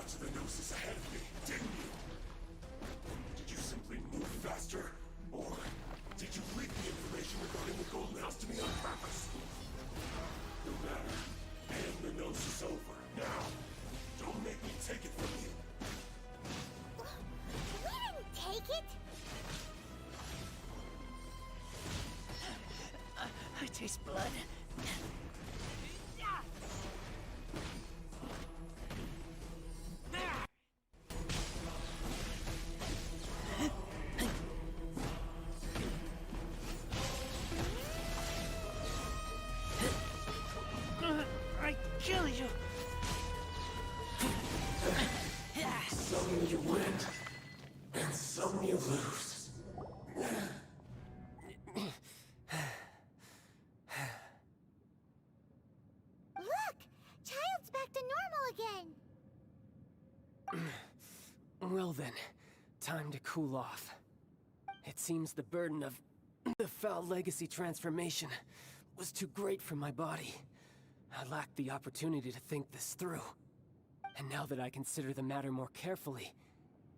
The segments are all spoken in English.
much of the gnosis ahead of me, didn't you? Did you simply move faster? Or did you leak the information regarding the Golden House to me on purpose? No matter. Hand the gnosis over, now. Don't make me take it from you. We didn't take it! I taste blood. I kill you! Some you win, and some you lose. Look! Child's back to normal again! Well then, time to cool off. It seems the burden of the foul legacy transformation was too great for my body. I lacked the opportunity to think this through. And now that I consider the matter more carefully,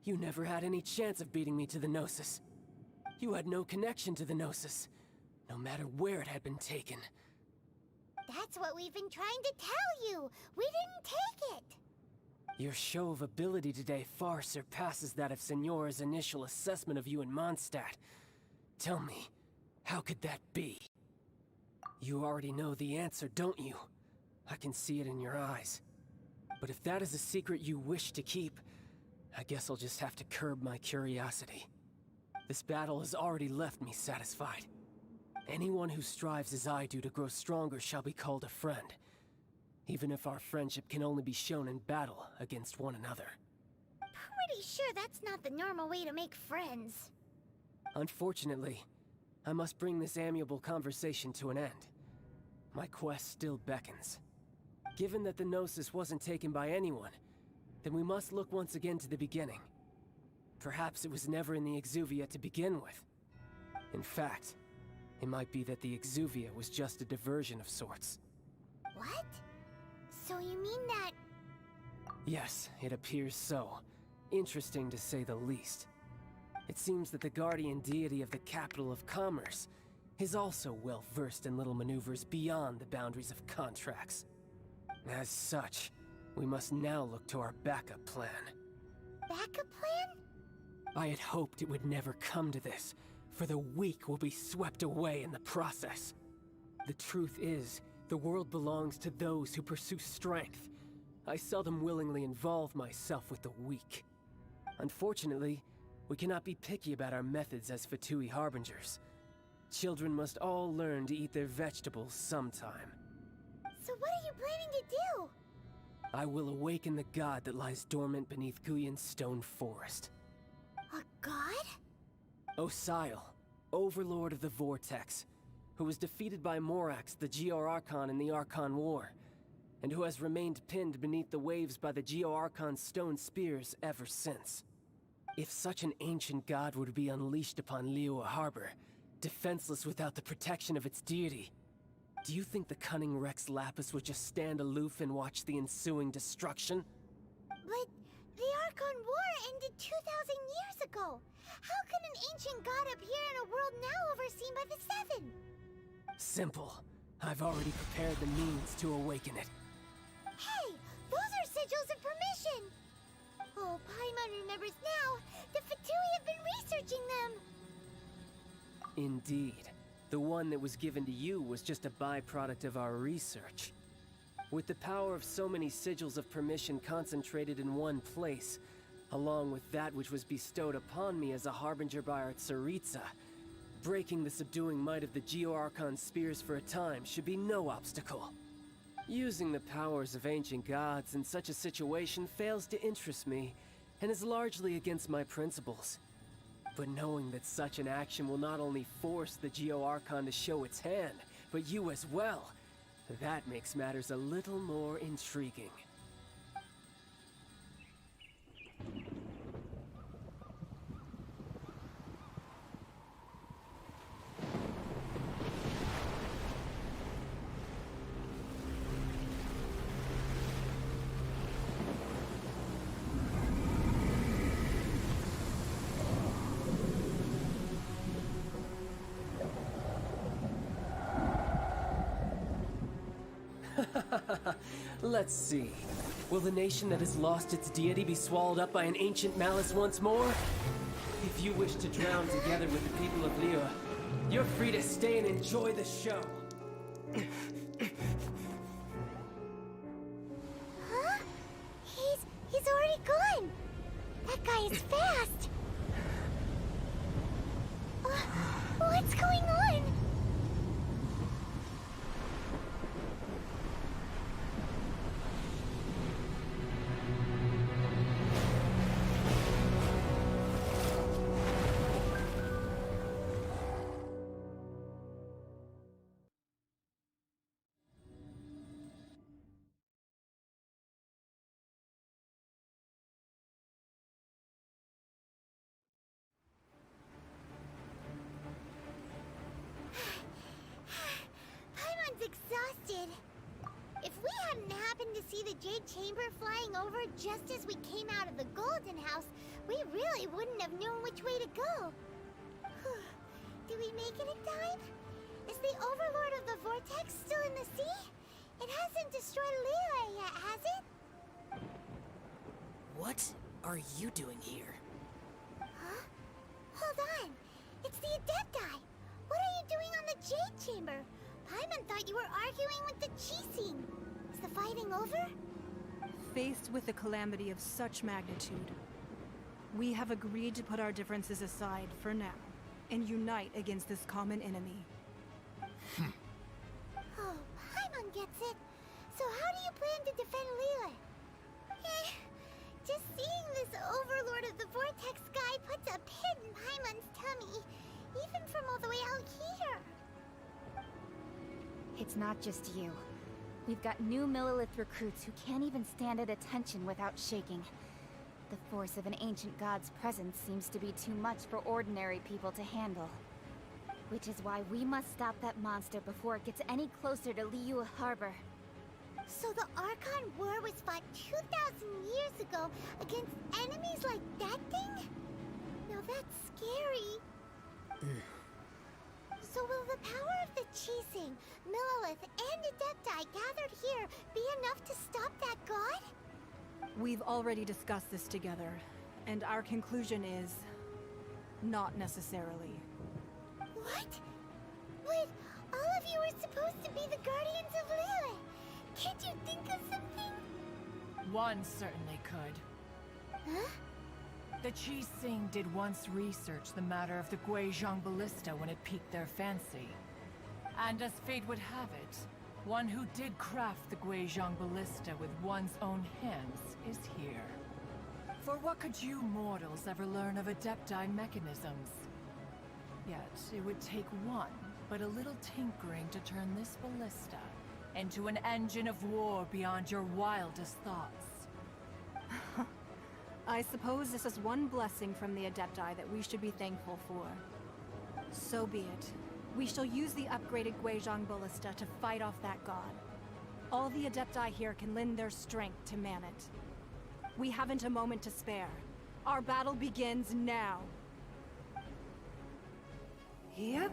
you never had any chance of beating me to the gnosis. You had no connection to the gnosis, no matter where it had been taken. That's what we've been trying to tell you! We didn't take it! Your show of ability today far surpasses that of Signora's initial assessment of you in Mondstadt. Tell me, how could that be? You already know the answer, don't you? I can see it in your eyes. But if that is a secret you wish to keep, I guess I'll just have to curb my curiosity. This battle has already left me satisfied. Anyone who strives as I do to grow stronger shall be called a friend, even if our friendship can only be shown in battle against one another. Pretty sure that's not the normal way to make friends. Unfortunately, I must bring this amiable conversation to an end. My quest still beckons. Given that the gnosis wasn't taken by anyone, then we must look once again to the beginning. Perhaps it was never in the Exuvia to begin with. In fact, it might be that the Exuvia was just a diversion of sorts. What? So you mean that... Yes, it appears so. Interesting to say the least. It seems that the guardian deity of the capital of commerce is also well versed in little maneuvers beyond the boundaries of contracts. As such, we must now look to our backup plan. backup plan? I had hoped it would never come to this, for the weak will be swept away in the process. The truth is, the world belongs to those who pursue strength. I seldom willingly involve myself with the weak. Unfortunately, we cannot be picky about our methods as Fatui Harbingers. Children must all learn to eat their vegetables sometime. So what are you planning to do? I will awaken the god that lies dormant beneath Guyon's stone forest. A god? Osial, overlord of the Vortex, who was defeated by Morax, the Geo-Archon in the Archon War, and who has remained pinned beneath the waves by the Geo-Archon's stone spears ever since. If such an ancient god were to be unleashed upon Liyue Harbor, defenseless without the protection of its deity, do you think the cunning Rex Lapis would just stand aloof and watch the ensuing destruction? But the Archon War ended 2,000 years ago. How can an ancient god appear in a world now overseen by the Seven? Simple. I've already prepared the means to awaken it. Hey, those are sigils of permission! Oh, Paimon remembers now. The Fatui have been researching them. Indeed. The one that was given to you was just a byproduct of our research. With the power of so many sigils of permission concentrated in one place, along with that which was bestowed upon me as a harbinger by our Tsaritsa, breaking the subduing might of the Geo-Archon spears for a time should be no obstacle. Using the powers of ancient gods in such a situation fails to interest me, and is largely against my principles. But knowing that such an action will not only force the Geo-Archon to show its hand, but you as well, that makes matters a little more intriguing. Let's see. Will the nation that has lost its deity be swallowed up by an ancient malice once more? If you wish to drown together with the people of Liyue, you're free to stay and enjoy the show. Huh? He's already gone. That guy is fast. What's going on? Exhausted. If we hadn't happened to see the Jade Chamber flying over just as we came out of the Golden House, we really wouldn't have known which way to go. Did we make it in time? Is the Overlord of the Vortex still in the sea? It hasn't destroyed Liyue yet, has it? What are you doing here? Huh? Hold on. It's the Adepti. What are you doing on the Jade Chamber? Paimon thought you were arguing with the Chising. Is the fighting over? Faced with a calamity of such magnitude, we have agreed to put our differences aside for now and unite against this common enemy. Oh, Paimon gets it. So how do you plan to defend Liyue? Just seeing this Overlord of the Vortex guy puts a pit in Paimon's tummy, even from all the way out here. It's not just you. We've got new Millilith recruits who can't even stand at attention without shaking. The force of an ancient god's presence seems to be too much for ordinary people to handle. Which is why we must stop that monster before it gets any closer to Liyue Harbor. So the Archon War was fought 2,000 years ago against enemies like that thing? Now that's scary. So will the power of the Chising, Millilith, and Adepti gathered here be enough to stop that god? We've already discussed this together, and our conclusion is... not necessarily. What? But all of you are supposed to be the guardians of Liyue. Can't you think of something? One certainly could. Huh? The Chising did once research the matter of the Guizhong Ballista when it piqued their fancy. And as fate would have it, one who did craft the Guizhong Ballista with one's own hands is here. For what could you mortals ever learn of Adepti mechanisms? Yet, it would take one, but a little tinkering to turn this ballista into an engine of war beyond your wildest thoughts. I suppose this is one blessing from the Adepti that we should be thankful for. So be it. We shall use the upgraded Guizhong Ballista to fight off that god. All the Adepti here can lend their strength to man it. We haven't a moment to spare. Our battle begins now. Yep.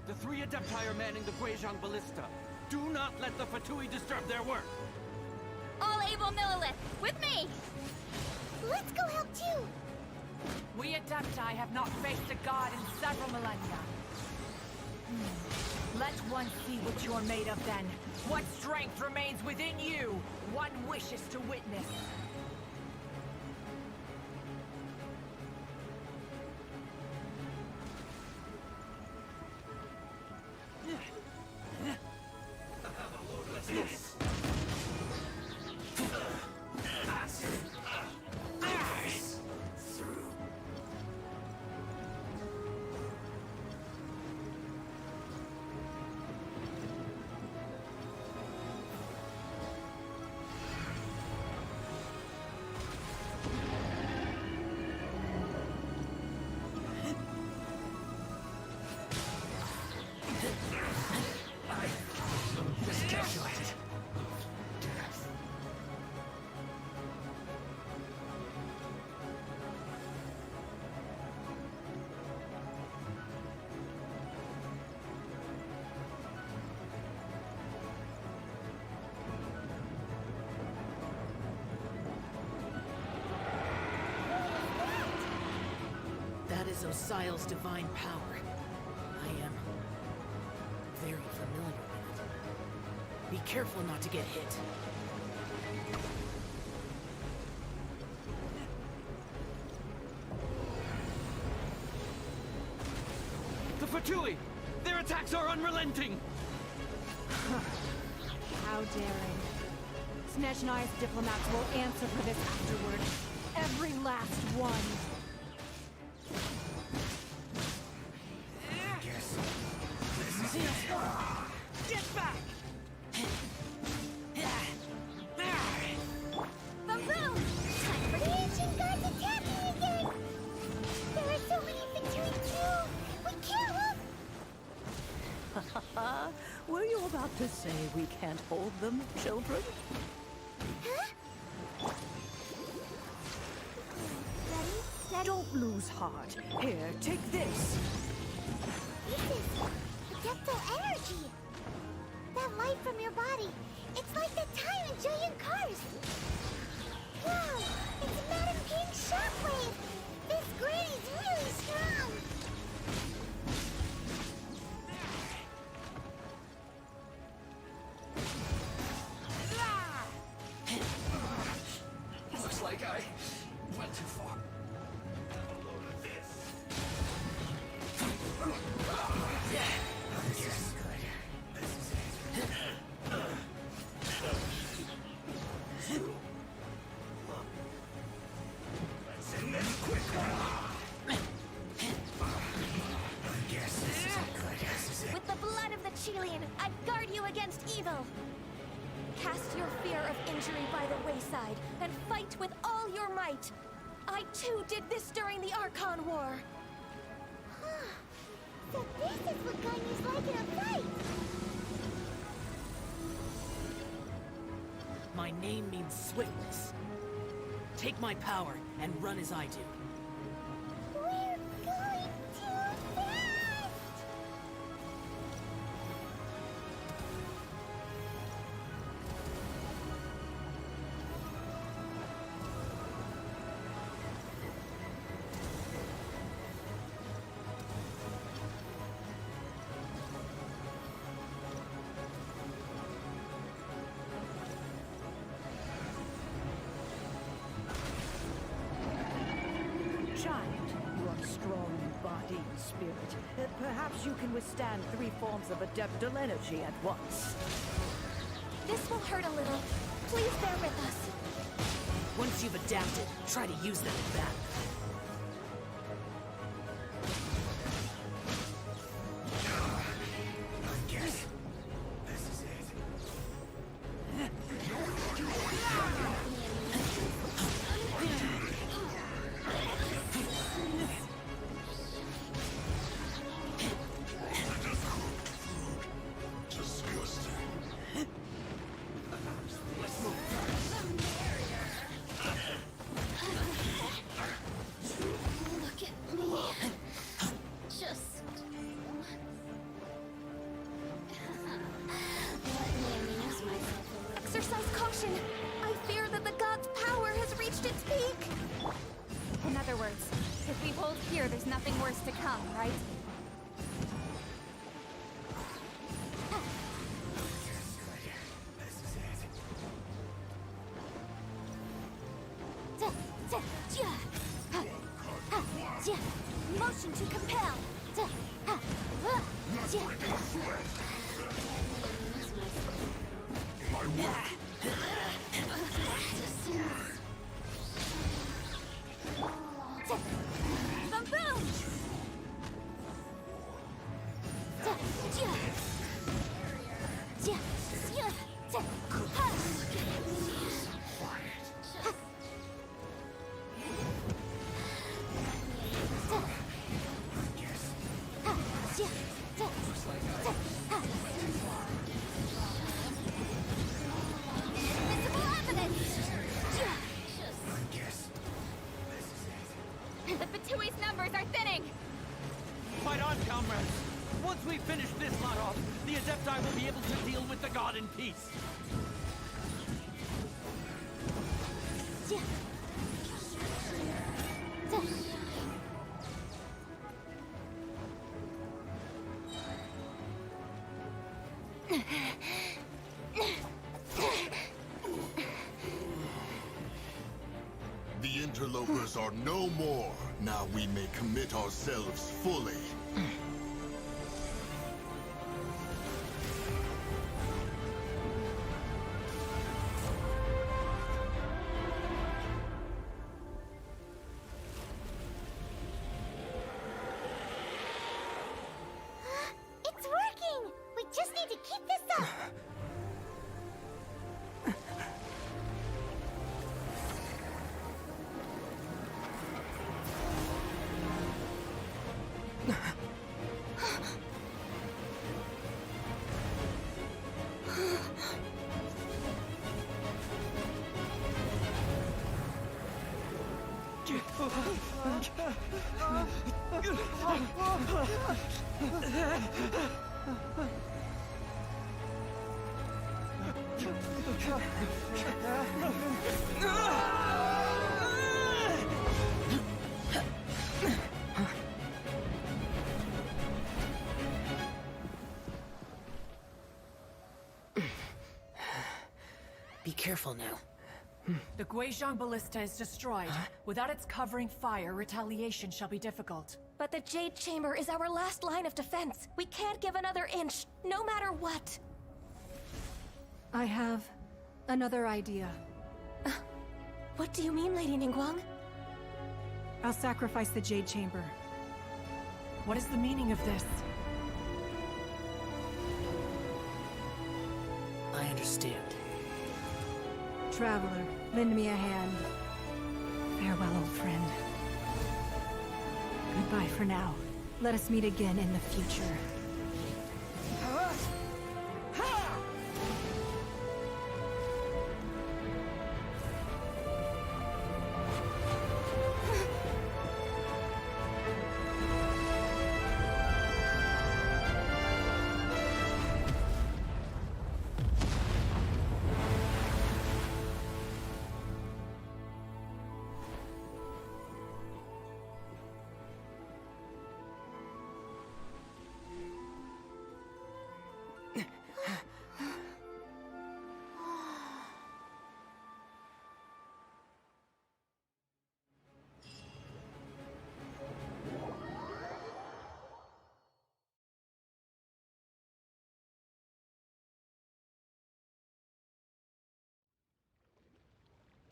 The 3 Adepti are manning the Guizhong Ballista. Do not let the Fatui disturb their work! All able Millilith, with me! Let's go help too! We Adepti have not faced a god in several millennia. Let one see what you're made of then. What strength remains within you? One wishes to witness. That is Osial's divine power. I am very familiar with it. Be careful not to get hit. The Fatui! Their attacks are unrelenting! How daring. Snezhnai's diplomats will answer for this afterward. Every last one. Get back! Baboom! Time for the ancient gods attacking again! There are so many Fatui too! We can't look! Were you about to say we can't hold them, children? Huh? Ready? Steady? Don't lose heart. Here, take this. This is Adeptal energy! That light from your body, it's like the time in giant cars! Wow! It's a Madame Pink shockwave! This granny's really strong! Looks like I went too far. Have a load of this. This is good. This is it. Let's end this quickly. I guess this isn't good. This is it. With the blood of the Chilean, I guard you against evil. Cast your fear of injury by the wayside and fight with all your might. I too did this during the Archon War. So this is what Ganyu's like in a fight! My name means swiftness. Take my power and run as I do. We're going too fast! Child, you are strong in body and spirit. Perhaps you can withstand 3 forms of adeptal energy at once. This will hurt a little. Please bear with us. Once you've adapted, try to use them in battle. I guess this is it. Look at me. Just let me amuse myself a little. Exercise caution. I fear that the god's power has reached its peak. In other words, if we hold here, there's nothing worse to come, right? Motion to compel. Boom! The Fatui's numbers are thinning! Fight on, comrades! Once we finish this lot off, the Adepti will be able to deal with the god in peace. The interlopers are no more. Now we may commit ourselves fully. It's working! We just need to keep this up! Be careful now. The Guizhong Ballista is destroyed. Without its covering fire, retaliation shall be difficult. But the Jade Chamber is our last line of defense. We can't give another inch, no matter what. I have another idea. What do you mean, Lady Ningguang? I'll sacrifice the Jade Chamber. What is the meaning of this? I understand. Traveler, lend me a hand. Farewell, old friend. Goodbye for now. Let us meet again in the future.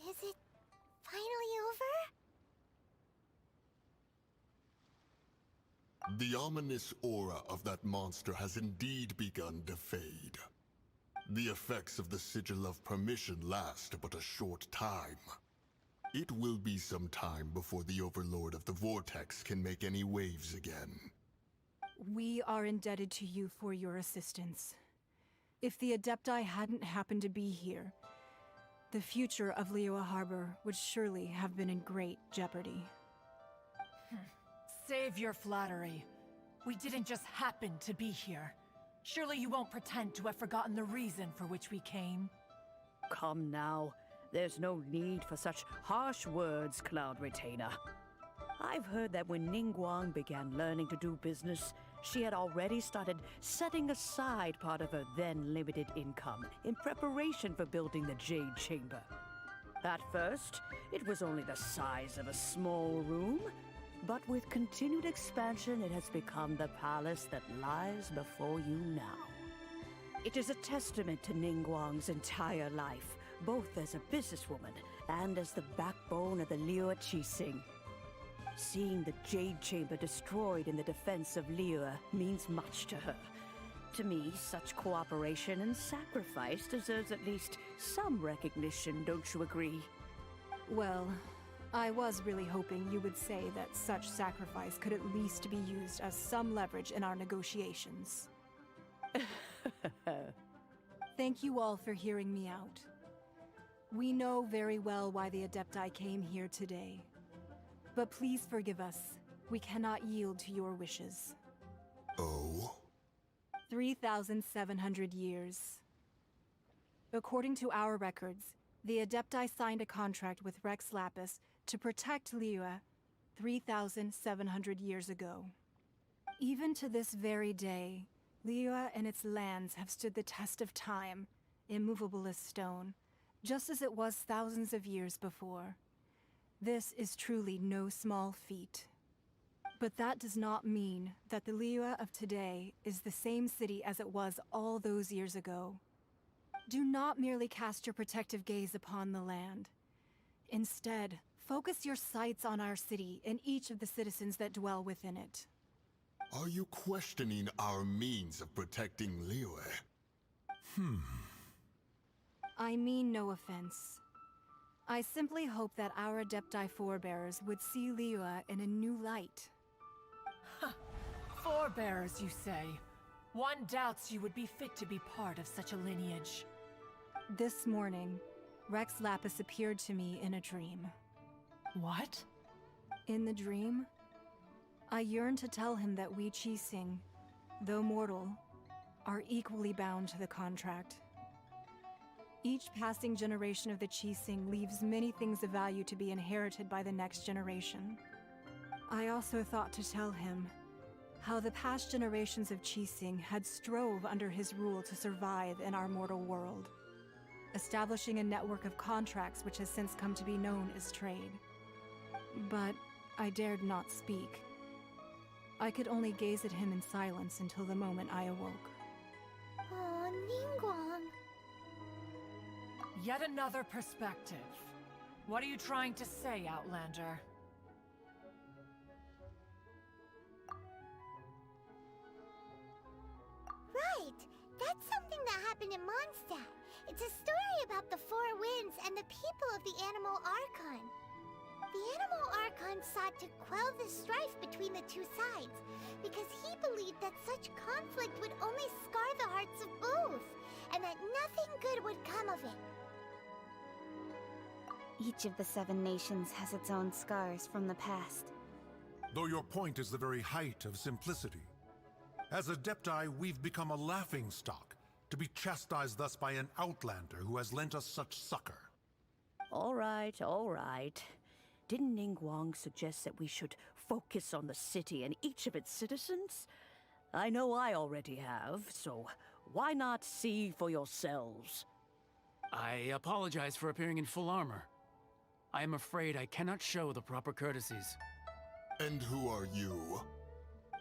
Is it finally over? The ominous aura of that monster has indeed begun to fade. The effects of the Sigil of Permission last but a short time. It will be some time before the Overlord of the Vortex can make any waves again. We are indebted to you for your assistance. If the Adepti hadn't happened to be here, the future of Liyue Harbor would surely have been in great jeopardy. Save your flattery. We didn't just happen to be here. Surely you won't pretend to have forgotten the reason for which we came. Come now. There's no need for such harsh words, Cloud Retainer. I've heard that when Ningguang began learning to do business, she had already started setting aside part of her then limited income in preparation for building the Jade Chamber. At first, it was only the size of a small room, but with continued expansion, it has become the palace that lies before you now. It is a testament to Ningguang's entire life, both as a businesswoman and as the backbone of the Liyue Qixing. Seeing the Jade Chamber destroyed in the defense of Liyue means much to her. To me, such cooperation and sacrifice deserves at least some recognition, don't you agree? Well, I was really hoping you would say that such sacrifice could at least be used as some leverage in our negotiations. Thank you all for hearing me out. We know very well why the Adepti came here today. But please forgive us. We cannot yield to your wishes. Oh? 3,700 years. According to our records, the Adepti signed a contract with Rex Lapis to protect Liyue 3,700 years ago. Even to this very day, Liyue and its lands have stood the test of time, immovable as stone, just as it was thousands of years before. This is truly no small feat. But that does not mean that the Liyue of today is the same city as it was all those years ago. Do not merely cast your protective gaze upon the land. Instead, focus your sights on our city and each of the citizens that dwell within it. Are you questioning our means of protecting Liyue? I mean no offense. I simply hope that our Adepti forebears would see Liyue in a new light. Forebearers, you say? One doubts you would be fit to be part of such a lineage. This morning, Rex Lapis appeared to me in a dream. What? In the dream, I yearned to tell him that we Qixing, though mortal, are equally bound to the contract. Each passing generation of the Qixing leaves many things of value to be inherited by the next generation. I also thought to tell him how the past generations of Qixing had strove under his rule to survive in our mortal world, establishing a network of contracts which has since come to be known as trade. But I dared not speak. I could only gaze at him in silence until the moment I awoke. Oh, Ningguang. Yet another perspective. What are you trying to say, Outlander? Right! That's something that happened in Mondstadt. It's a story about the Four Winds and the people of the Animal Archon. The Animal Archon sought to quell the strife between the two sides, because he believed that such conflict would only scar the hearts of both, and that nothing good would come of it. Each of the 7 nations has its own scars from the past. Though your point is the very height of simplicity. As Adepti, we've become a laughingstock, to be chastised thus by an outlander who has lent us such succor. All right, all right. Didn't Ningguang suggest that we should focus on the city and each of its citizens? I know I already have, so why not see for yourselves? I apologize for appearing in full armor. I am afraid I cannot show the proper courtesies. And who are you?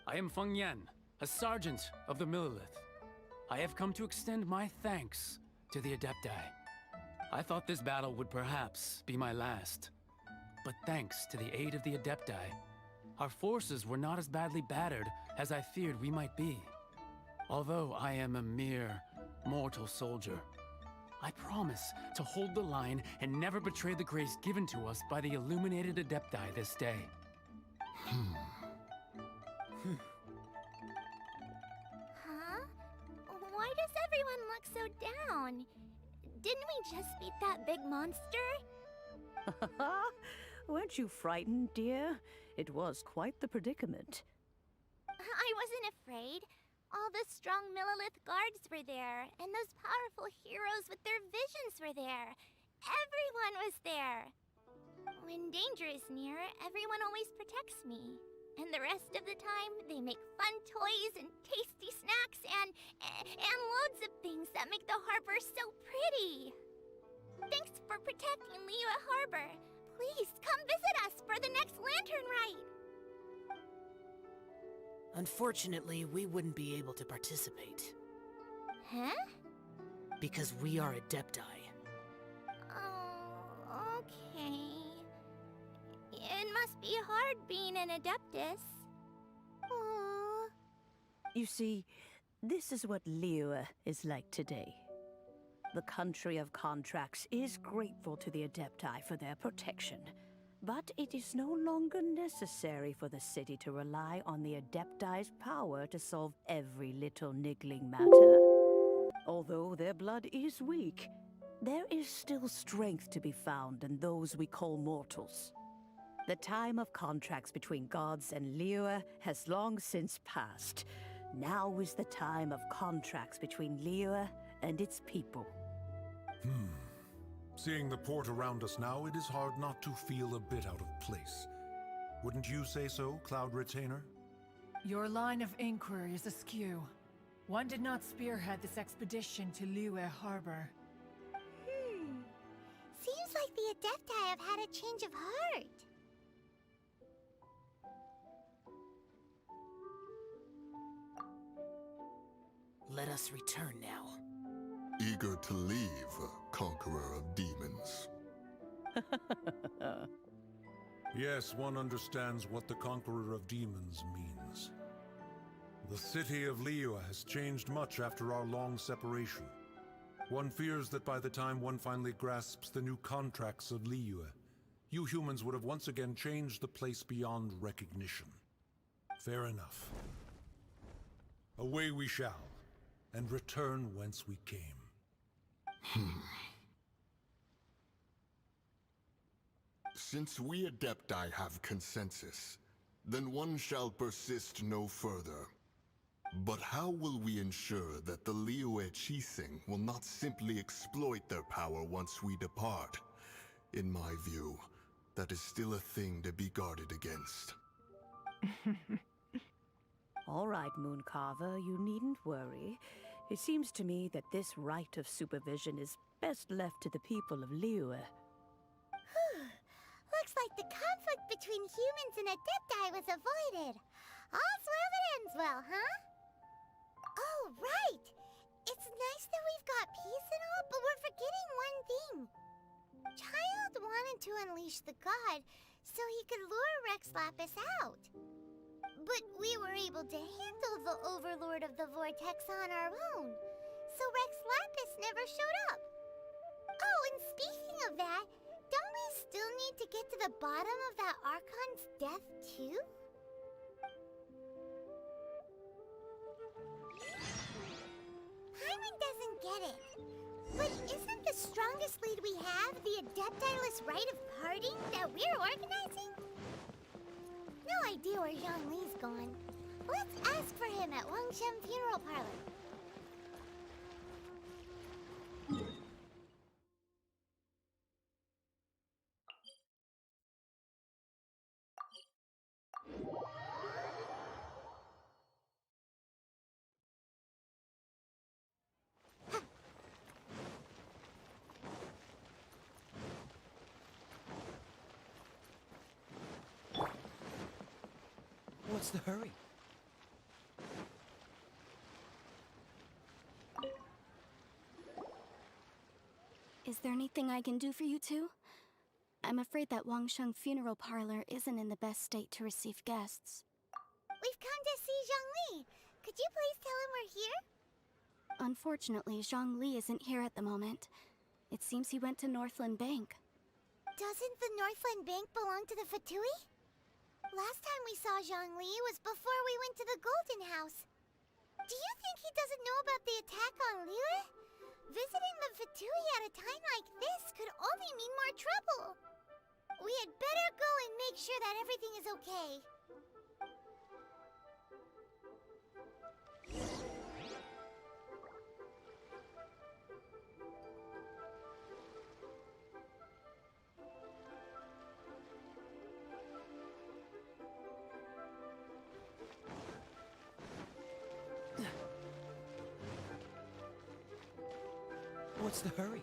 I am Feng Yan, a sergeant of the Millelith. I have come to extend my thanks to the Adepti. I thought this battle would perhaps be my last. But thanks to the aid of the Adepti, our forces were not as badly battered as I feared we might be. Although I am a mere mortal soldier, I promise to hold the line and never betray the grace given to us by the illuminated Adepti this day. Huh? Why does everyone look so down? Didn't we just beat that big monster? Weren't you frightened, dear? It was quite the predicament. I wasn't afraid. All the strong Millelith guards were there, and those powerful heroes with their visions were there. Everyone was there. When danger is near, everyone always protects me. And the rest of the time, they make fun toys and tasty snacks and loads of things that make the harbor so pretty. Thanks for protecting Liyue Harbor. Please come visit us for the next lantern rite. Unfortunately, we wouldn't be able to participate. Huh? Because we are Adepti. Oh, okay. It must be hard being an Adeptus. Aww. You see, this is what Liyue is like today. The country of contracts is grateful to the Adepti for their protection, but it is no longer necessary for the city to rely on the Adepti's power to solve every little niggling matter. Although their blood is weak, there is still strength to be found in those we call mortals. The time of contracts between gods and Liyue has long since passed. Now is the time of contracts between Liyue and its people. Seeing the port around us now, it is hard not to feel a bit out of place. Wouldn't you say so, Cloud Retainer? Your line of inquiry is askew. One did not spearhead this expedition to Liyue Harbor. Seems like the Adepti have had a change of heart. Let us return now. Eager to leave, Conqueror of Demons. Yes, one understands what the Conqueror of Demons means. The city of Liyue has changed much after our long separation. One fears that by the time one finally grasps the new contracts of Liyue, you humans would have once again changed the place beyond recognition. Fair enough. Away we shall, and return whence we came. Since we Adepti have consensus, then one shall persist no further. But how will we ensure that the Liyue Chising will not simply exploit their power once we depart? In my view, that is still a thing to be guarded against. All right, Mooncarver, you needn't worry. It seems to me that this right of supervision is best left to the people of Liyue. Looks like the conflict between humans and Adepti was avoided. All's well that ends well, huh? Oh, right! It's nice that we've got peace and all, but we're forgetting one thing. Child wanted to unleash the god so he could lure Rex Lapis out. But we were able to handle the Overlord of the Vortex on our own, so Rex Lapis never showed up. Oh, and speaking of that, don't we still need to get to the bottom of that Archon's death, too? Paimon doesn't get it. But isn't the strongest lead we have the Adepti-less rite of parting that we're organizing? No idea where Zhongli's gone. Let's ask for him at Wangshen Funeral Parlor. What's the hurry? Is there anything I can do for you two? I'm afraid that Wangshen Funeral Parlor isn't in the best state to receive guests. We've come to see Zhongli. Could you please tell him we're here? Unfortunately, Zhongli isn't here at the moment. It seems he went to Northland Bank. Doesn't the Northland Bank belong to the Fatui? Last time we saw Zhongli was before we went to the Golden House. Do you think he doesn't know about the attack on Liyue? Visiting the Fatui at a time like this could only mean more trouble. We had better go and make sure that everything is okay. What's the hurry?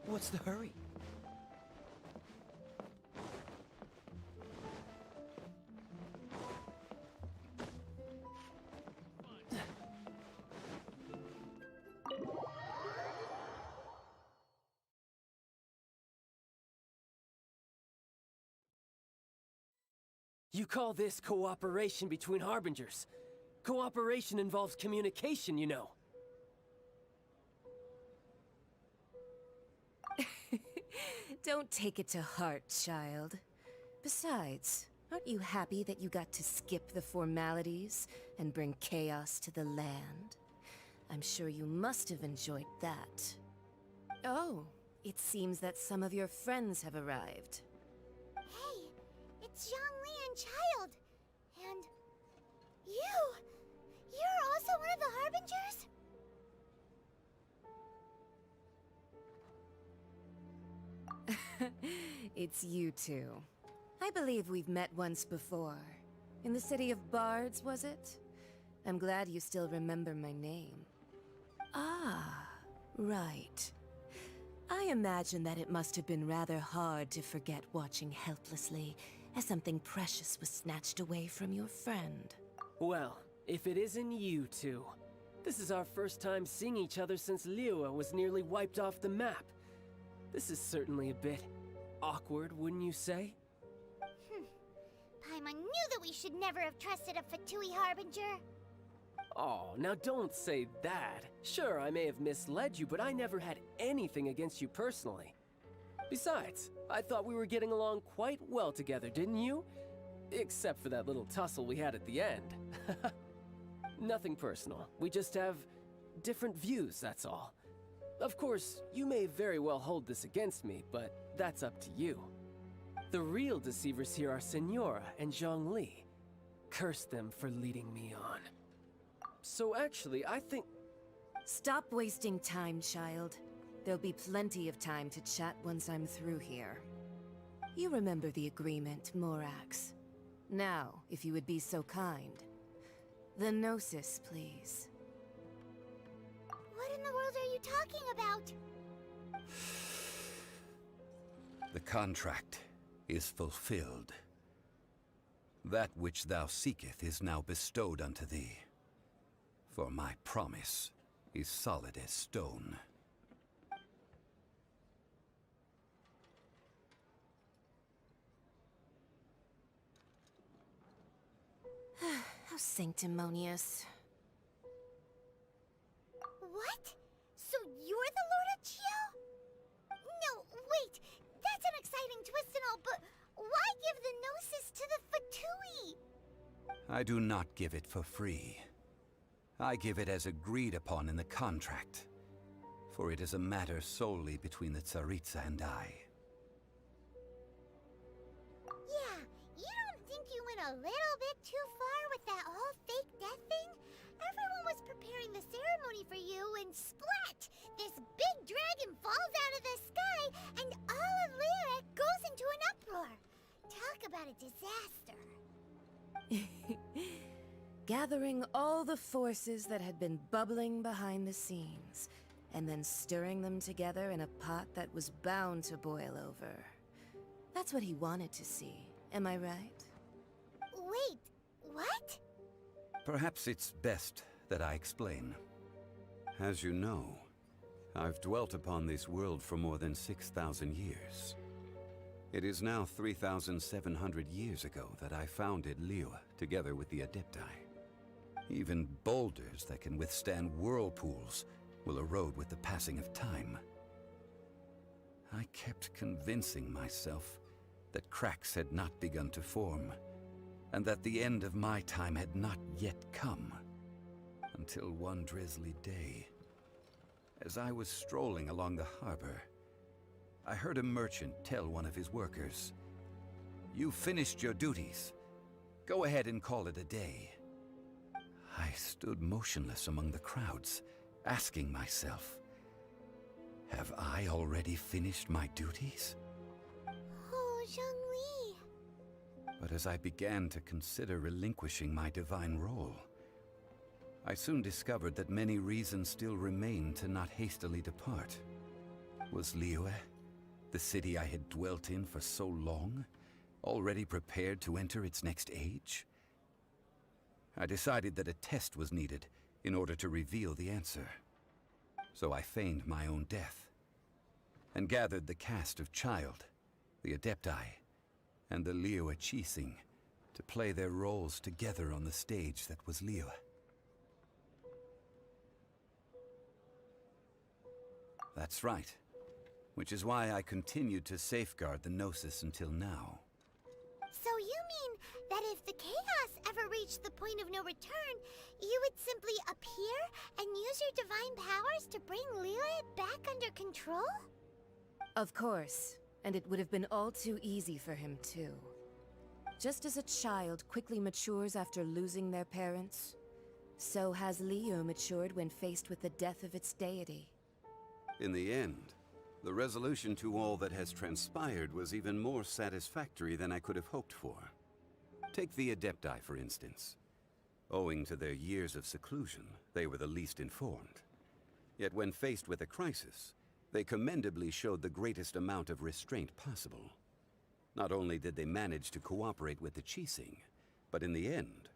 What's the hurry? You call this cooperation between Harbingers? Cooperation involves communication, you know. Don't take it to heart, child. Besides, aren't you happy that you got to skip the formalities and bring chaos to the land? I'm sure you must have enjoyed that. Oh, it seems that some of your friends have arrived. Hey, it's Zhongli and Child. And you're also one of the Harbingers? It's you two. I believe we've met once before. In the city of Bards, was it? I'm glad you still remember my name. Ah, right. I imagine that it must have been rather hard to forget watching helplessly as something precious was snatched away from your friend. Well, if it isn't you two. This is our first time seeing each other since Liyue was nearly wiped off the map. This is certainly a bit awkward, wouldn't you say? Paimon knew that we should never have trusted a Fatui Harbinger. Oh, now don't say that. Sure, I may have misled you, but I never had anything against you personally. Besides, I thought we were getting along quite well together, didn't you? Except for that little tussle we had at the end. Nothing personal. We just have different views, that's all. Of course, you may very well hold this against me, but that's up to you. The real deceivers here are Senora and Zhongli. Curse them for leading me on. So actually, I think... Stop wasting time, child. There'll be plenty of time to chat once I'm through here. You remember the agreement, Morax. Now, if you would be so kind. The gnosis, please. What in the world are you talking about? The contract is fulfilled. That which thou seeketh is now bestowed unto thee. For my promise is solid as stone. How sanctimonious. What? So you're the Lord of Chio? No, wait. That's an exciting twist and all, but why give the gnosis to the Fatui? I do not give it for free. I give it as agreed upon in the contract, for it is a matter solely between the Tsaritsa and I. Yeah, you don't think you went a little bit too far with that whole fake death thing? Everyone was preparing the ceremony for you, and splat! This big dragon falls out of the sky, and all of Liyue goes into an uproar. Talk about a disaster. Gathering all the forces that had been bubbling behind the scenes, and then stirring them together in a pot that was bound to boil over. That's what he wanted to see, am I right? Wait, what? Perhaps it's best that I explain. As you know, I've dwelt upon this world for more than 6,000 years. It is now 3,700 years ago that I founded Liyue together with the Adepti. Even boulders that can withstand whirlpools will erode with the passing of time. I kept convincing myself that cracks had not begun to form, and that the end of my time had not yet come. Until one drizzly day, as I was strolling along the harbor, I heard a merchant tell one of his workers, "You finished your duties. Go ahead and call it a day." I stood motionless among the crowds, asking myself, have I already finished my duties? Oh, Zhongli. But as I began to consider relinquishing my divine role, I soon discovered that many reasons still remained to not hastily depart. Was Liyue, the city I had dwelt in for so long, already prepared to enter its next age? I decided that a test was needed in order to reveal the answer. So I feigned my own death, and gathered the cast of Child, the Adepti, and the Liyue Qixing to play their roles together on the stage that was Liyue. That's right, which is why I continued to safeguard the gnosis until now. So you mean that if the chaos ever reached the point of no return, you would simply appear and use your divine powers to bring Liyue back under control? Of course, and it would have been all too easy for him too. Just as a child quickly matures after losing their parents, so has Liyue matured when faced with the death of its deity. In the end, the resolution to all that has transpired was even more satisfactory than I could have hoped for. Take the Adepti, for instance. Owing to their years of seclusion, they were the least informed. Yet when faced with a crisis, they commendably showed the greatest amount of restraint possible. Not only did they manage to cooperate with the Qixing, but in the end,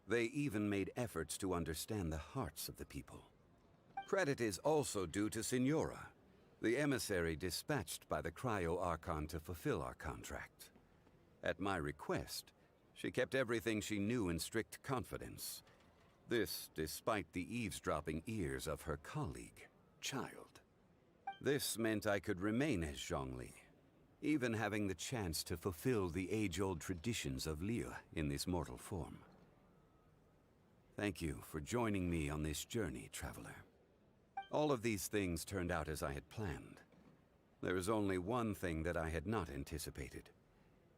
they even made efforts to understand the hearts of the people. Credit is also due to Signora, the emissary dispatched by the Cryo-Archon to fulfill our contract. At my request, she kept everything she knew in strict confidence. This despite the eavesdropping ears of her colleague, Child. This meant I could remain as Zhongli, even having the chance to fulfill the age-old traditions of Liyue in this mortal form. Thank you for joining me on this journey, Traveler. All of these things turned out as I had planned. There is only one thing that I had not anticipated,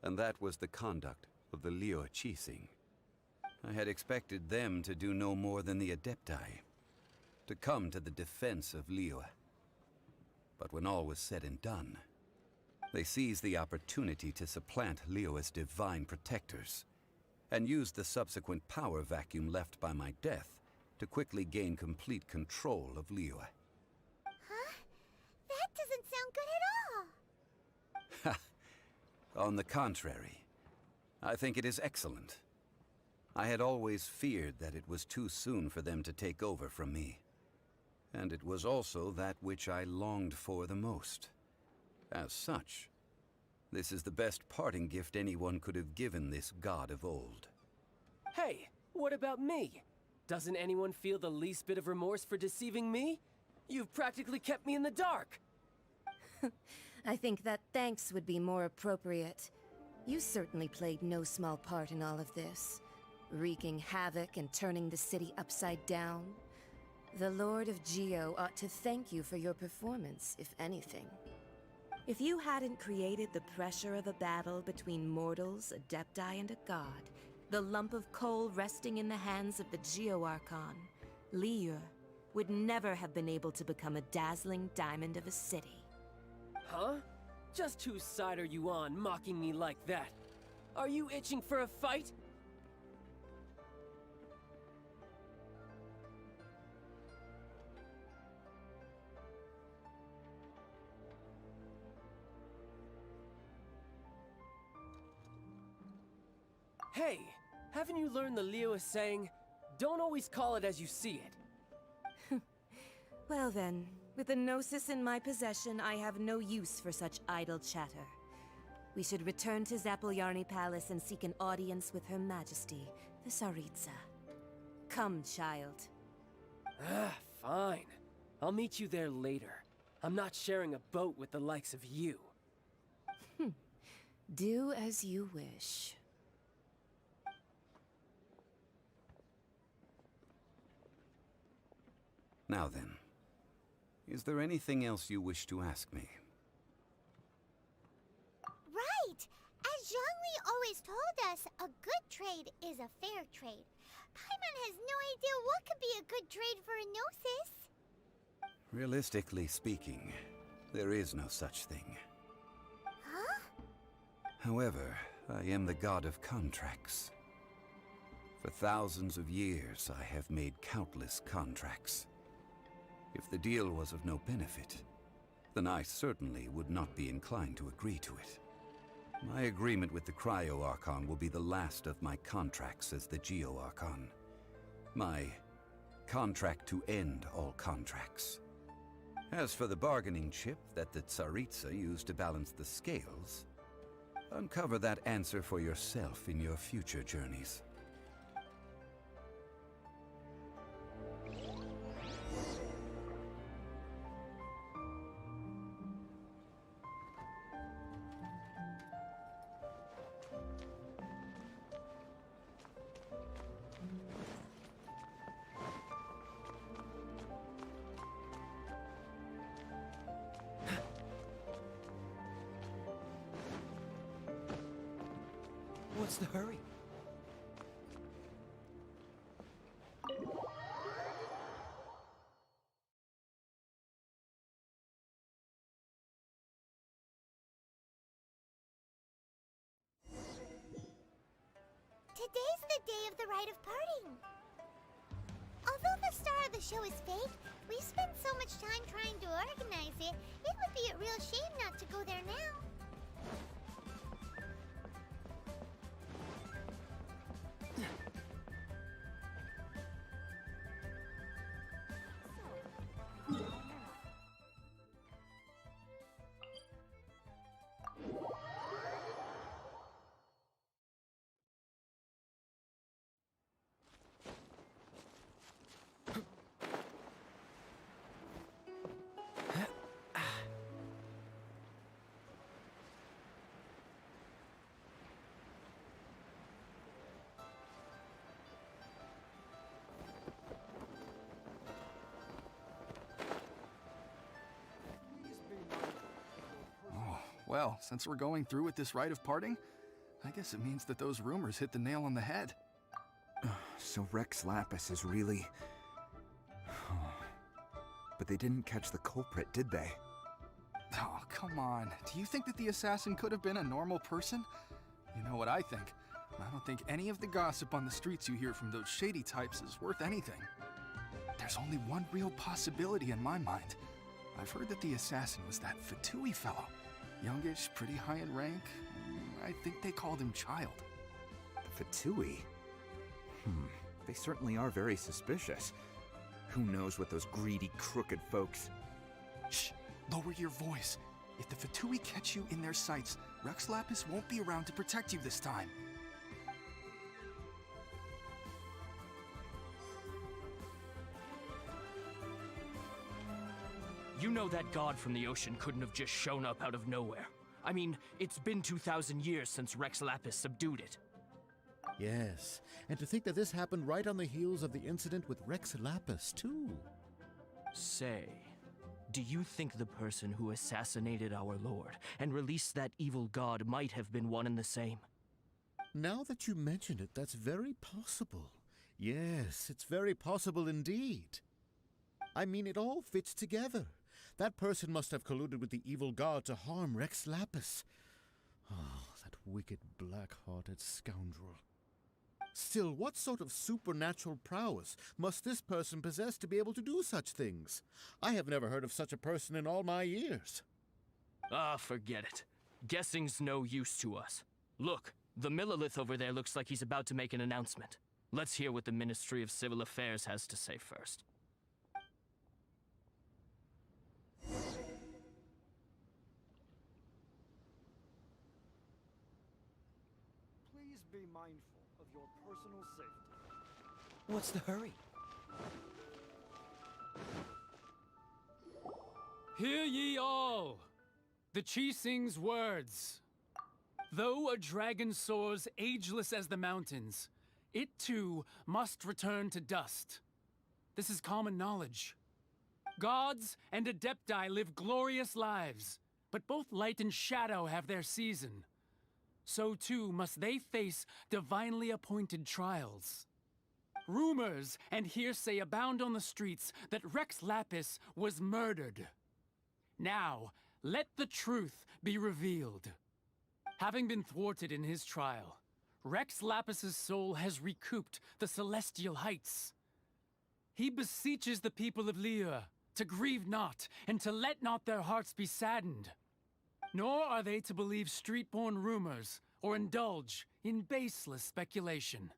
and that was the conduct of the Liyue Qixing. I had expected them to do no more than the Adepti, to come to the defense of Liyue. But when all was said and done, they seized the opportunity to supplant Liyue's divine protectors, and used the subsequent power vacuum left by my death to quickly gain complete control of Liyue. Huh? That doesn't sound good at all! Ha! On the contrary, I think it is excellent. I had always feared that it was too soon for them to take over from me. And it was also that which I longed for the most. As such, this is the best parting gift anyone could have given this god of old. Hey, what about me? Doesn't anyone feel the least bit of remorse for deceiving me? You've practically kept me in the dark! I think that thanks would be more appropriate. You certainly played no small part in all of this, wreaking havoc and turning the city upside down. The Lord of Geo ought to thank you for your performance, if anything. If you hadn't created the pressure of a battle between mortals, Adepti, and a god, the lump of coal resting in the hands of the Geo-Archon, Liyue, would never have been able to become a dazzling diamond of a city. Huh? Just whose side are you on, mocking me like that? Are you itching for a fight? Hey, haven't you learned the Liyue saying, don't always call it as you see it? Well then, with the gnosis in my possession, I have no use for such idle chatter. We should return to Zapoljarny Palace and seek an audience with Her Majesty, the Tsaritsa. Come, child. Fine. I'll meet you there later. I'm not sharing a boat with the likes of you. Do as you wish. Now then, is there anything else you wish to ask me? Right! As Zhongli always told us, a good trade is a fair trade. Paimon has no idea what could be a good trade for a gnosis. Realistically speaking, there is no such thing. Huh? However, I am the god of contracts. For thousands of years, I have made countless contracts. If the deal was of no benefit, then I certainly would not be inclined to agree to it. My agreement with the Cryo-Archon will be the last of my contracts as the Geo-Archon. My contract to end all contracts. As for the bargaining chip that the Tsaritsa used to balance the scales, uncover that answer for yourself in your future journeys. What's the hurry? Today's the day of the rite of parting. Although the star of the show is fate, we spent so much time trying to organize it, it would be a real shame not to go there now. Well, since we're going through with this rite of parting, I guess it means that those rumors hit the nail on the head. So Rex Lapis is really... But they didn't catch the culprit, did they? Oh, come on. Do you think that the assassin could have been a normal person? You know what I think. I don't think any of the gossip on the streets you hear from those shady types is worth anything. There's only one real possibility in my mind. I've heard that the assassin was that Fatui fellow. Youngish, pretty high in rank. I think they called him Child. Fatui? They certainly are very suspicious. Who knows what those greedy, crooked folks... Shh! Lower your voice. If the Fatui catch you in their sights, Rex Lapis won't be around to protect you this time. You know that god from the ocean couldn't have just shown up out of nowhere. I mean, it's been 2,000 years since Rex Lapis subdued it. Yes, and to think that this happened right on the heels of the incident with Rex Lapis, too. Say, do you think the person who assassinated our lord and released that evil god might have been one and the same? Now that you mention it, that's very possible. Yes, it's very possible indeed. I mean, it all fits together. That person must have colluded with the evil god to harm Rex Lapis. Oh, that wicked, black-hearted scoundrel. Still, what sort of supernatural prowess must this person possess to be able to do such things? I have never heard of such a person in all my years. Ah, forget it. Guessing's no use to us. Look, the Millilith over there looks like he's about to make an announcement. Let's hear what the Ministry of Civil Affairs has to say first. Please be mindful of your personal safety. What's the hurry? Hear ye all! The Qixing's words. Though a dragon soars ageless as the mountains, it too must return to dust. This is common knowledge. Gods and Adepti live glorious lives, but both light and shadow have their season. So too must they face divinely appointed trials. Rumors and hearsay abound on the streets that Rex Lapis was murdered. Now, let the truth be revealed. Having been thwarted in his trial, Rex Lapis's soul has recouped the celestial heights. He beseeches the people of Liyue to grieve not and to let not their hearts be saddened. Nor are they to believe street-born rumors or indulge in baseless speculation.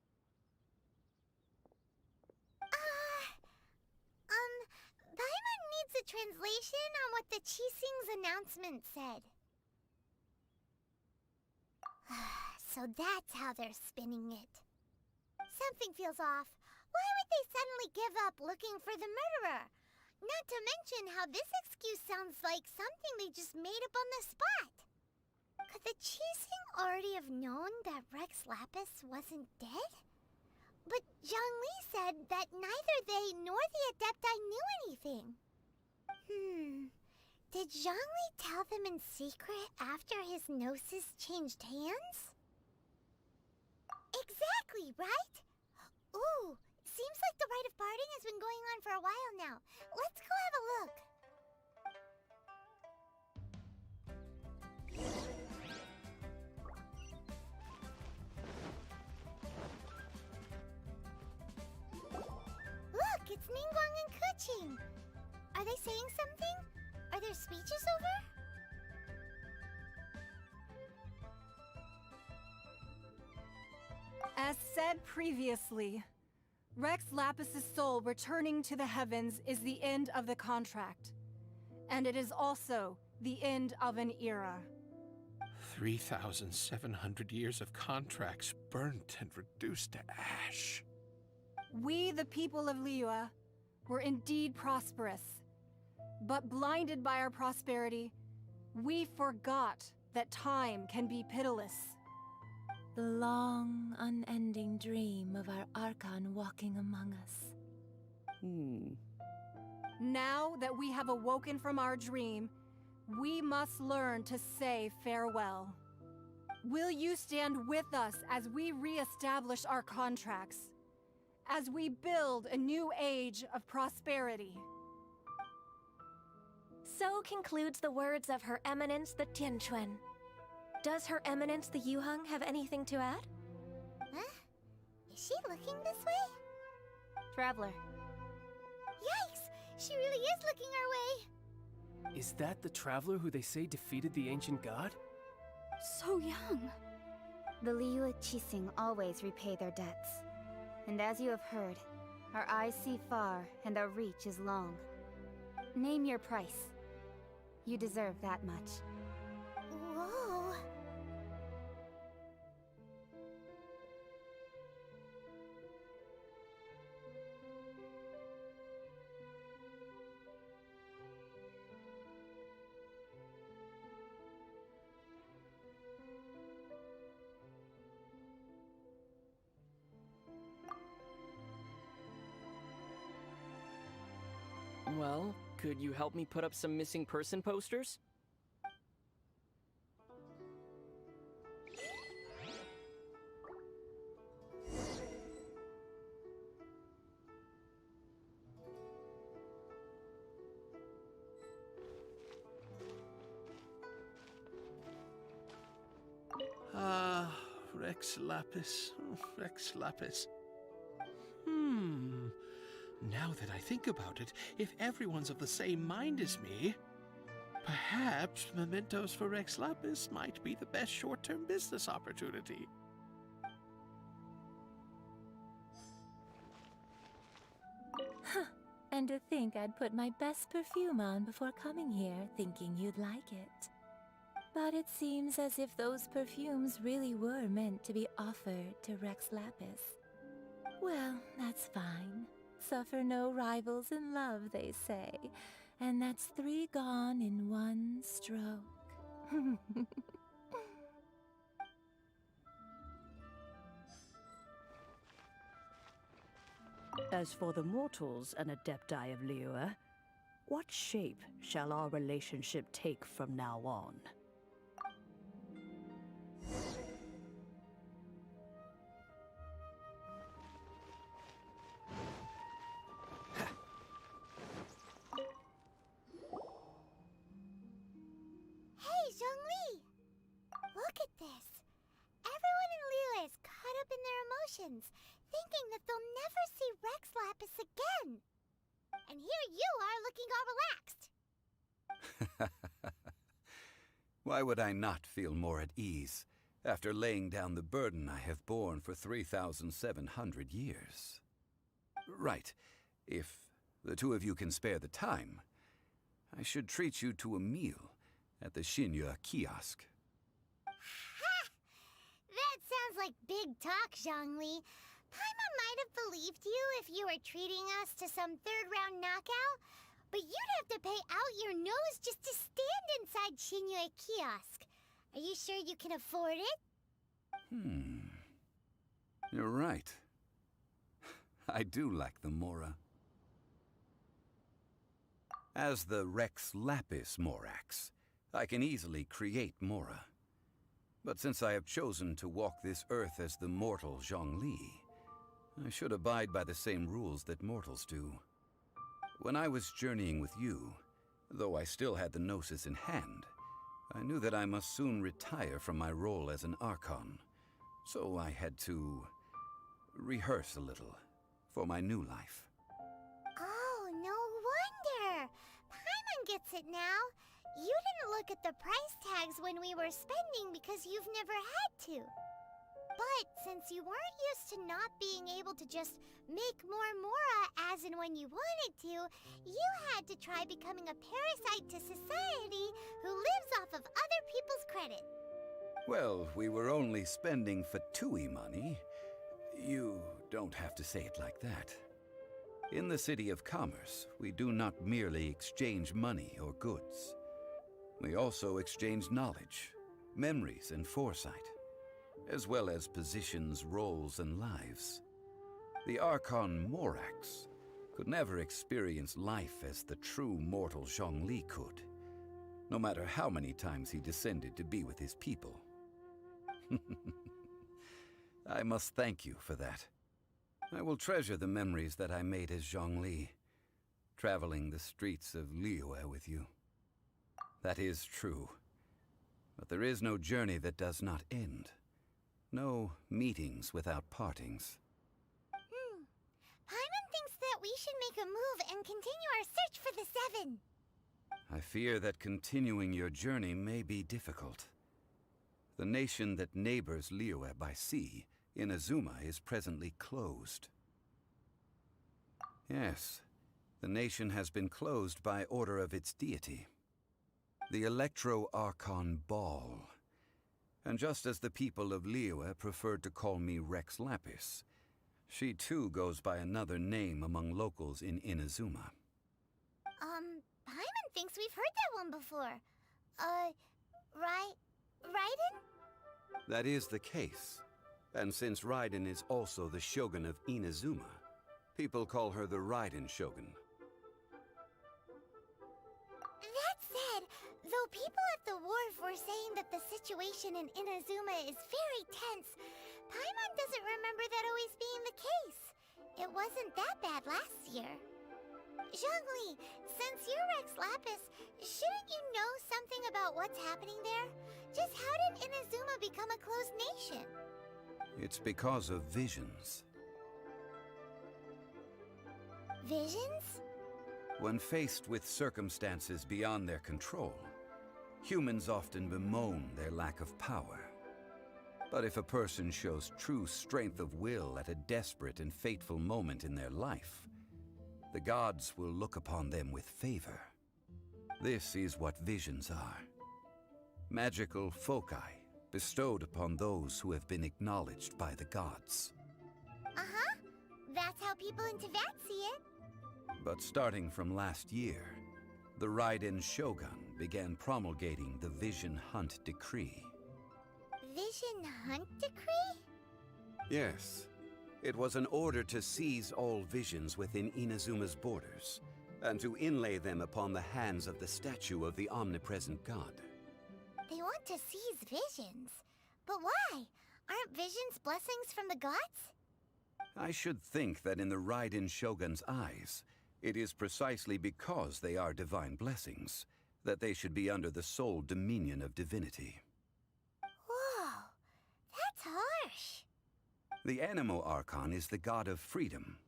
Paimon needs a translation on what the Qixing's announcement said. So that's how they're spinning it. Something feels off. Why would they suddenly give up looking for the murderer? Not to mention how this excuse sounds like something they just made up on the spot. Could the Qixing already have known that Rex Lapis wasn't dead? But Zhongli said that neither they nor the Adepti knew anything. Did Zhongli tell them in secret after his gnosis changed hands? Exactly, right? Ooh, seems like the rite of parting has been going on for a while now. Let's go have a look. Look, it's Ningguang and Keqing. Are they saying something? Are their speeches over? As said previously, Rex Lapis's soul returning to the heavens is the end of the contract. And it is also the end of an era. 3,700 years of contracts burnt and reduced to ash. We, the people of Liyue, were indeed prosperous. But blinded by our prosperity, we forgot that time can be pitiless. The long, unending dream of our Archon walking among us. Now that we have awoken from our dream, we must learn to say farewell. Will you stand with us as we re-establish our contracts? As we build a new age of prosperity? So concludes the words of Her Eminence the Tianquan. Does Her Eminence the Yuheng have anything to add? Huh? Is she looking this way? Traveler. Yikes! She really is looking our way! Is that the traveler who they say defeated the ancient god? So young. The Liyue Qixing always repay their debts. And as you have heard, our eyes see far and our reach is long. Name your price. You deserve that much. Whoa. Well, could you help me put up some missing person posters? Rex Lapis. Rex Lapis. Now that I think about it, if everyone's of the same mind as me, perhaps mementos for Rex Lapis might be the best short-term business opportunity. And to think I'd put my best perfume on before coming here, thinking you'd like it. But it seems as if those perfumes really were meant to be offered to Rex Lapis. Well, that's fine. Suffer no rivals in love, they say. And that's 3 gone in 1 stroke. As for the mortals and Adepti of Liyue, what shape shall our relationship take from now on? potions, thinking that they'll never see Rex Lapis again. And here you are looking all relaxed. Why would I not feel more at ease after laying down the burden I have borne for 3,700 years? Right. If the two of you can spare the time, I should treat you to a meal at the Liyue kiosk. Ha! That sounds like big talk, Zhongli. Paimon might have believed you if you were treating us to some third-round knockout, but you'd have to pay out your nose just to stand inside Liyue kiosk. Are you sure you can afford it? You're right. I do lack the Mora. As the Rex Lapis Morax, I can easily create Mora. But since I have chosen to walk this earth as the mortal Zhongli, I should abide by the same rules that mortals do. When I was journeying with you, though I still had the gnosis in hand, I knew that I must soon retire from my role as an Archon, so I had to rehearse a little for my new life. Oh, no wonder! Paimon gets it now. You didn't look at the price tags when we were spending because you've never had to. But since you weren't used to not being able to just make more Mora as and when you wanted to, you had to try becoming a parasite to society who lives off of other people's credit. Well, we were only spending Fatui money. You don't have to say it like that. In the City of Commerce, we do not merely exchange money or goods. We also exchange knowledge, memories, and foresight, as well as positions, roles, and lives. The Archon Morax could never experience life as the true mortal Zhongli could, no matter how many times he descended to be with his people. I must thank you for that. I will treasure the memories that I made as Zhongli, traveling the streets of Liyue with you. That is true. But there is no journey that does not end. No meetings without partings. Paimon thinks that we should make a move and continue our search for the Seven. I fear that continuing your journey may be difficult. The nation that neighbors Liyue by sea, Inazuma, is presently closed. Yes, the nation has been closed by order of its deity, the Electro-Archon Ball. And just as the people of Liyue preferred to call me Rex Lapis, she too goes by another name among locals in Inazuma. Paimon thinks we've heard that one before. Raiden? That is the case. And since Raiden is also the Shogun of Inazuma, people call her the Raiden Shogun. That said, though people at the wharf were saying that the situation in Inazuma is very tense, Paimon doesn't remember that always being the case. It wasn't that bad last year. Zhongli, since you're Rex Lapis, shouldn't you know something about what's happening there? Just how did Inazuma become a closed nation? It's because of visions. Visions? When faced with circumstances beyond their control, humans often bemoan their lack of power. But if a person shows true strength of will at a desperate and fateful moment in their life, the gods will look upon them with favor. This is what visions are. Magical foci bestowed upon those who have been acknowledged by the gods. Uh-huh. That's how people in Teyvat see it. But starting from last year, the Raiden Shogun began promulgating the Vision Hunt Decree. Vision Hunt Decree? Yes. It was an order to seize all visions within Inazuma's borders, and to inlay them upon the hands of the statue of the omnipresent god. They want to seize visions. But why? Aren't visions blessings from the gods? I should think that in the Raiden Shogun's eyes, it is precisely because they are divine blessings that they should be under the sole dominion of divinity. Whoa, that's harsh. The Animo Archon is the god of freedom,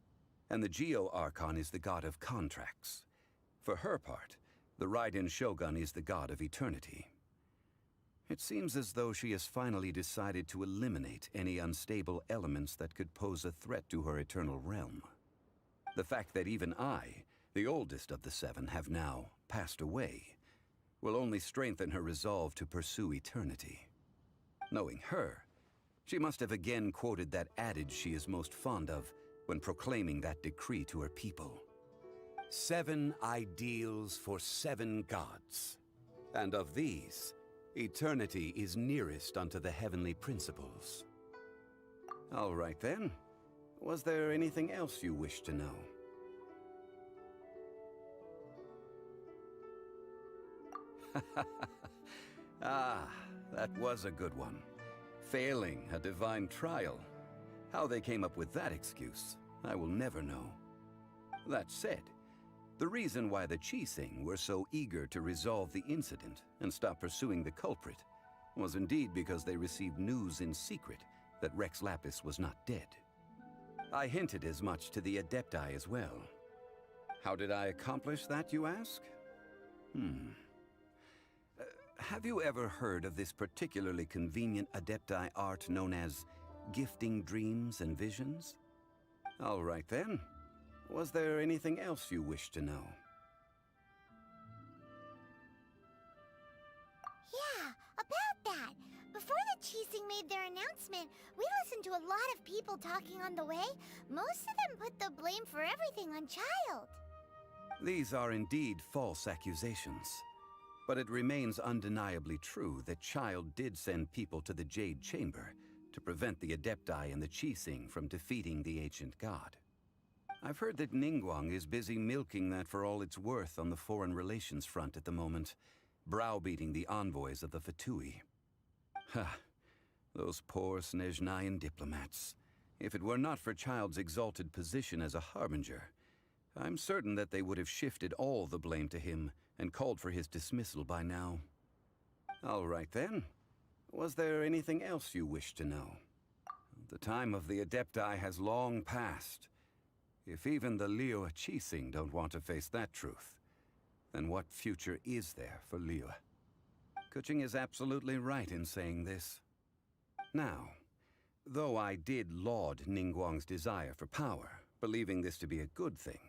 and the Geo Archon is the god of contracts. For her part, the Raiden Shogun is the god of eternity. It seems as though she has finally decided to eliminate any unstable elements that could pose a threat to her eternal realm. The fact that even I, the oldest of the seven, have now passed away, will only strengthen her resolve to pursue eternity. Knowing her, she must have again quoted that adage she is most fond of when proclaiming that decree to her people. 7 ideals for 7 gods. And of these, eternity is nearest unto the heavenly principles. All right then. Was there anything else you wish to know? Ah, that was a good one. Failing a divine trial. How they came up with that excuse, I will never know. That said, the reason why the Qixing were so eager to resolve the incident and stop pursuing the culprit was indeed because they received news in secret that Rex Lapis was not dead. I hinted as much to the Adepti as well. How did I accomplish that, you ask? Have you ever heard of this particularly convenient Adepti art known as gifting dreams and visions? All right then. Was there anything else you wish to know? Yeah, about that. Before the Qixing made their announcement, we listened to a lot of people talking on the way. Most of them put the blame for everything on Child. These are indeed false accusations. But it remains undeniably true that Child did send people to the Jade Chamber to prevent the Adepti and the Qixing from defeating the ancient god. I've heard that Ningguang is busy milking that for all it's worth on the foreign relations front at the moment, browbeating the envoys of the Fatui. Ha! Those poor Snezhnayan diplomats. If it were not for Child's exalted position as a harbinger, I'm certain that they would have shifted all the blame to him and called for his dismissal by now. All right then. Was there anything else you wish to know? The time of the Adepti has long passed. If even the Liyue Qixing don't want to face that truth, then what future is there for Liyue? Kuching is absolutely right in saying this. Now, though I did laud Ningguang's desire for power, believing this to be a good thing,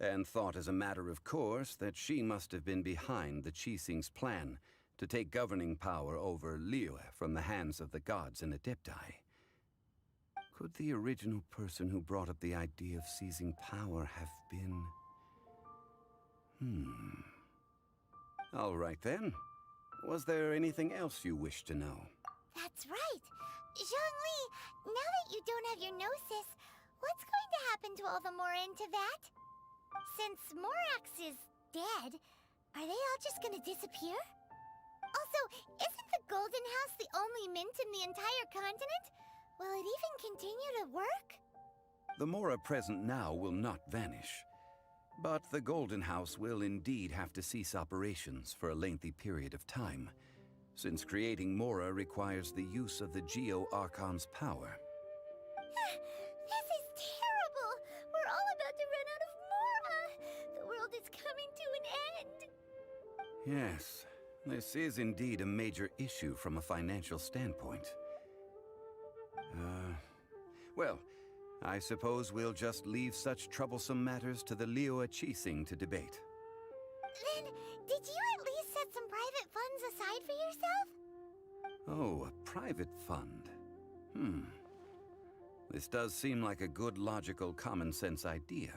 and thought as a matter of course that she must have been behind the Qixing's plan to take governing power over Liyue from the hands of the gods and Adepti. Could the original person who brought up the idea of seizing power have been... All right then. Was there anything else you wish to know? That's right. Zhongli, now that you don't have your gnosis, what's going to happen to all the Mora in Teyvat? Since Morax is dead, are they all just gonna disappear? Also, isn't the Golden House the only mint in the entire continent? Will it even continue to work? The Mora present now will not vanish. But the Golden House will indeed have to cease operations for a lengthy period of time, since creating Mora requires the use of the Geo Archon's power. This is terrible! We're all about to run out of Mora! The world is coming to an end! Yes, this is indeed a major issue from a financial standpoint. Well, I suppose we'll just leave such troublesome matters to the Liyue Qixing to debate. Then, did you at least set some private funds aside for yourself? Oh, a private fund. This does seem like a good, logical, common-sense idea.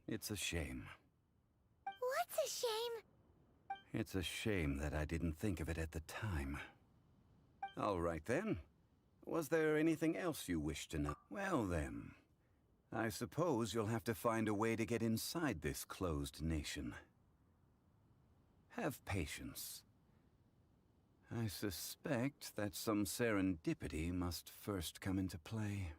It's a shame. What's a shame? It's a shame that I didn't think of it at the time. All right then. Was there anything else you wish to know? Well then, I suppose you'll have to find a way to get inside this closed nation. Have patience. I suspect that some serendipity must first come into play.